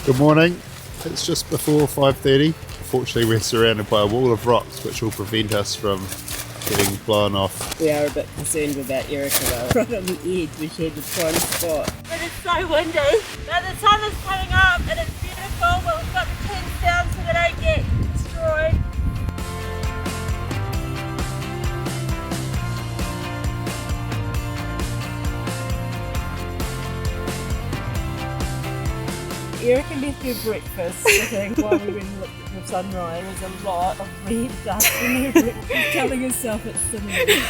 Good morning. It's just before 5:30. Fortunately, we're surrounded by a wall of rocks which will prevent us from getting blown off. We are a bit concerned about Erica though. Right on the edge, we had the prime spot. But it's so windy. But the sun is coming up and it's beautiful, but we've got the tents down so they don't get destroyed. Erica left her breakfast, I think, while we went and looked at the sunrise. There was a lot of red dust in her breakfast, telling herself it's cinnamon.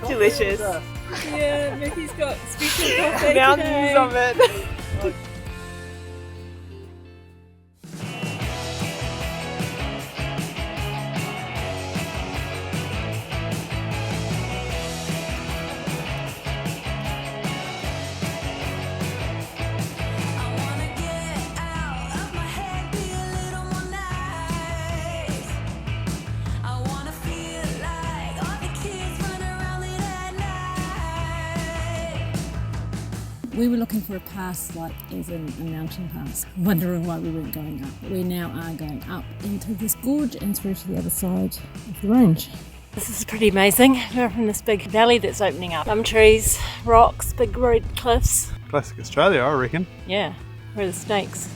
Delicious. Yeah, Mickey's got special coffee Mountains today. of it. We were looking for a pass, like as in a mountain pass, wondering why we weren't going up. But we now are going up into this gorge and through to the other side of the range. This is pretty amazing. We're up in this big valley that's opening up. Some trees, rocks, big red cliffs. Classic Australia, I reckon. Yeah, where are the snakes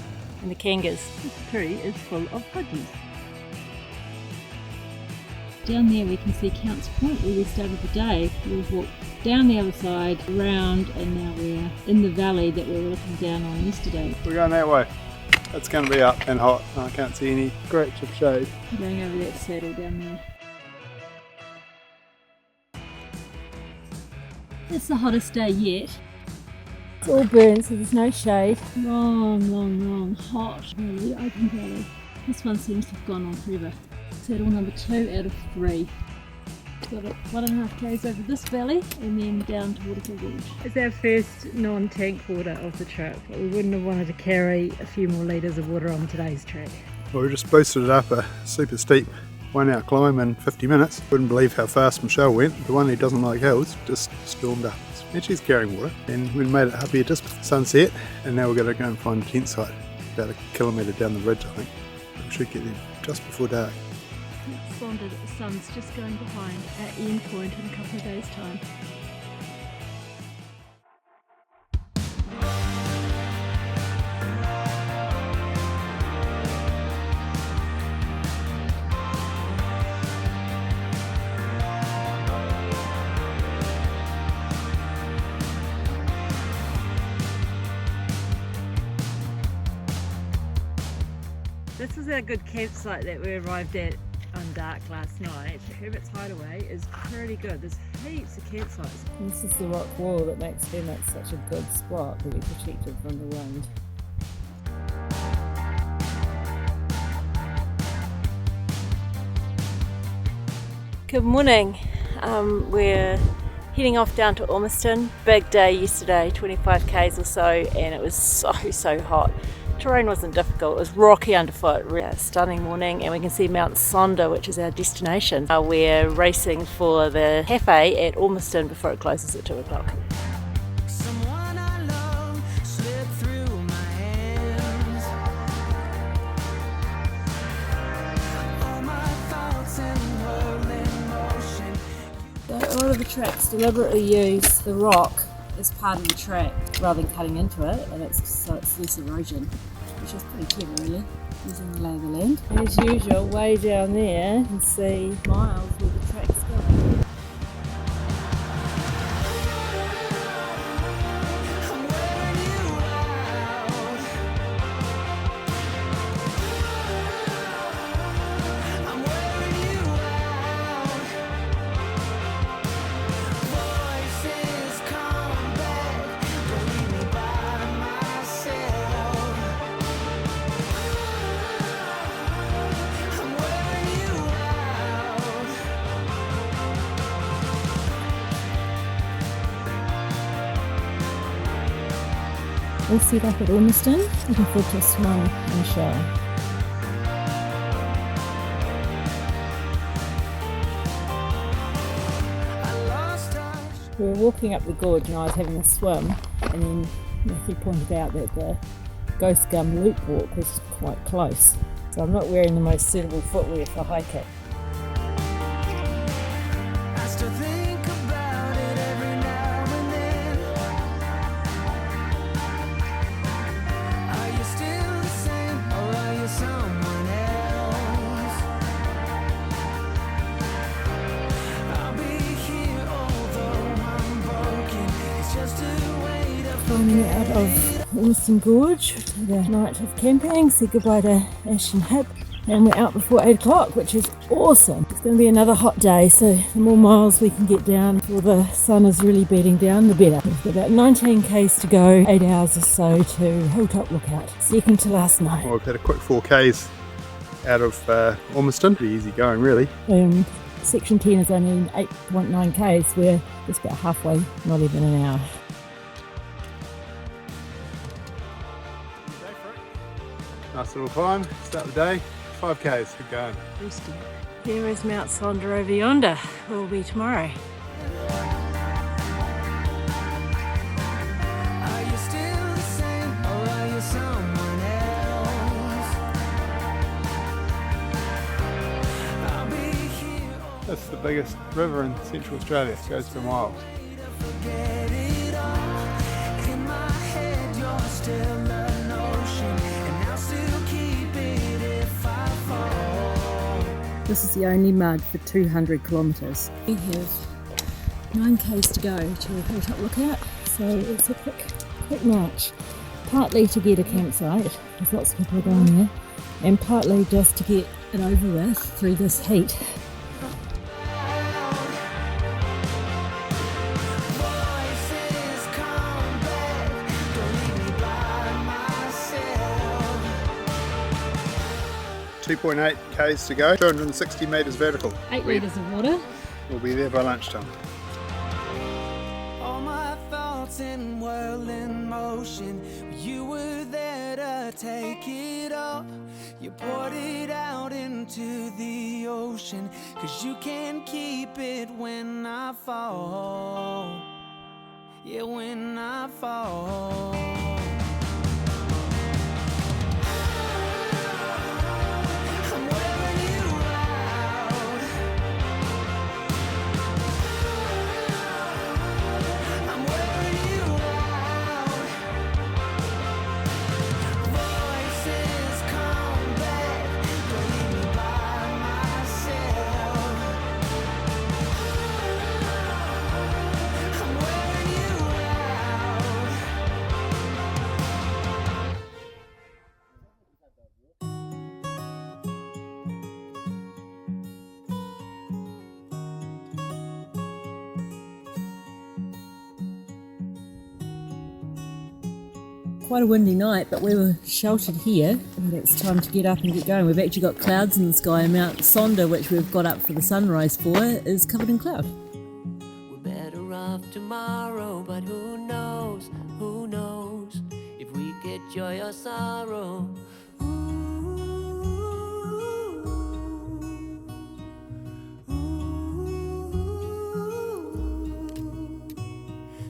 and the kangas. This tree is full of pudgies. Down there we can see Counts Point where we started the day. We've walked down the other side, around, and now we're in the valley that we were looking down on yesterday. We're going that way. It's going to be up and hot. I can't see any scratch of shade. We're going over that saddle down there. It's the hottest day yet. It's all burnt, so there's no shade. Long, hot, really open valley. This one seems to have gone on forever. Saddle number 2 out of 3. Got it 1.5 k's over this valley and then down to Waterfall Gorge. It's our first non-tank water of the trip, but we wouldn't have wanted to carry a few more litres of water on today's trek. Well, we just boosted it up a super steep 1 hour climb in 50 minutes. Wouldn't believe how fast Michelle went. The one who doesn't like hills just stormed up. And she's carrying water. And we made it up here just before sunset, and now we're going to go and find a tent site about 1 kilometre down the ridge, I think. We should get there just before dark. Sonder, the sun's just going behind our end point in a couple of days' time. This was a good campsite that we arrived at on dark last night. Hermits Hideaway is pretty good. There's heaps of campsites. This is the rock wall that makes Hermits such a good spot to be protected from the wind. Good morning. We're heading off down to Ormiston. Big day yesterday, 25 k's or so, and it was so hot. Terrain wasn't difficult, it was rocky underfoot. Really stunning morning, and we can see Mount Sonder, which is our destination. We're racing for the cafe at Ormiston before it closes at 2 o'clock. A lot of the tracks deliberately use the rock as part of the track rather than cutting into it, and so it's less erosion, which is pretty clever really, using the lay of the land. As usual, way down there, you can see Miles where the track's going. We'll set up at Ormiston, looking forward to a swim and a shower. We were walking up the gorge and I was having a swim, and then Matthew pointed out that the Ghost Gum Loop Walk was quite close, so I'm not wearing the most suitable footwear for hiking. I still think about it every now and then. Are you still the same, or are you someone else? I'll be here although I'm broken. It's just a way to Climbing out of Ormiston Gorge, had a night of camping, said goodbye to Ash and Hip, and we're out before 8 o'clock, which is awesome. It's going to be another hot day, so the more miles we can get down before the sun is really beating down, the better. We've got about 19 k's to go, 8 hours or so to Hilltop Lookout, second to last night. Well, we've had a quick 4 k's out of Ormiston. Pretty easy going, really. Section 10 is only 8.9 k's, we're just about halfway, not even an hour. Nice little climb, start the day, 5 k's, good going. There is Mount Sonder over yonder. We'll be tomorrow. Are you still the same, or are you someone else? I'll be here That's the biggest river in Central Australia, it goes for miles. forget it all. In my head, you're still an ocean, and I'll still keep it if I fall. This is the only mud for 200 kilometres. We have 9 k's to go to Hilltop Lookout, so it's a quick march. Partly to get a campsite, there's lots of people going there, and partly just to get it over with through this heat. Voices come back, don't leave me by myself. 2.8 k's to go, 260 metres vertical. 8 litres of water. We'll be there by lunchtime. All my thoughts in whirl in motion. You were there to take it all. You poured it out into the ocean. 'Cause you can't keep it when I fall. Yeah, when I fall. I'm wearing you out. I'm wearing you out. Voices come back, don't leave me by myself. I'm wearing you out. Quite a windy night, but we were sheltered here, but it's time to get up and get going. We've actually got clouds in the sky, and Mount Sonder, which we've got up for the sunrise for, is covered in cloud. We're better off tomorrow, but who knows if we get joy or sorrow.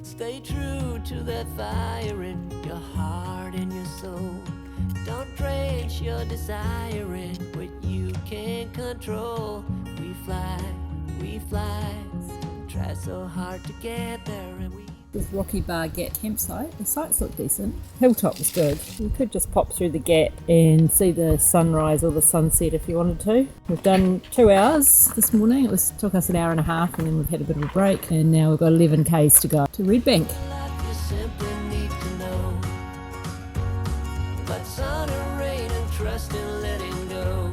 Stay true to that fire in your heart and your soul. Don't drench your desire in what you can't control. We fly, try so hard to get there, and we This Rocky Bar Gap campsite, the sights look decent. Hilltop was good. You could just pop through the gap and see the sunrise or the sunset if you wanted to. We've done 2 hours this morning. Took us an hour and a half, and then we've had a bit of a break, and now we've got 11 k's to go to Redbank. life you simply need to know. But sun and rain and trust in letting go.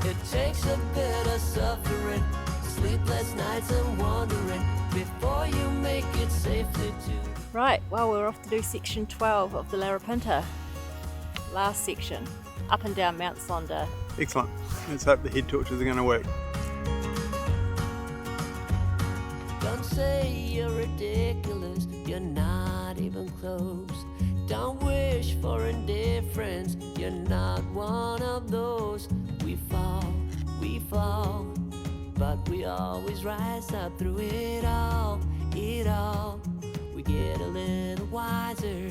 It takes a bit of suffering, sleepless nights and wandering before you make it safely to. Right, well, we're off to do section 12 of the Larapinta. Last section, up and down Mount Sonder. Excellent. Let's hope the head torches are going to work. Don't say you're ridiculous, you're not even close. Don't wish for indifference, you're not one of those. We fall, but we always rise up through it all. We get a little wiser.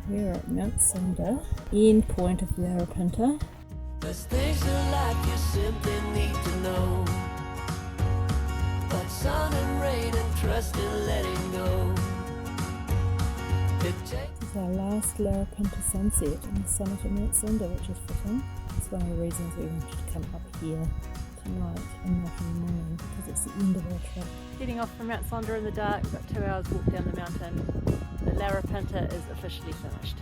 We're at Mt Sonder, end point of Larapinta. There's things in life you simply need to know. But sun and rain and trust in letting go. This is our last Larapinta sunset on the summit of Mt Sonder, which is fitting. It's one of the reasons we wanted to come up here tonight and not in the morning, because it's the end of our trip. Heading off from Mt Sonder in the dark, about 2 hours walk down the mountain. The Larapinta is officially finished.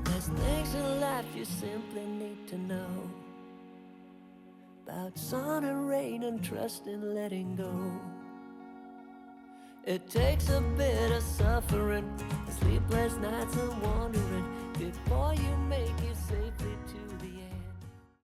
There's things in life you simply need to know. About sun and rain and trust in letting go. It takes a bit of suffering, sleepless nights and wandering, before you make it safely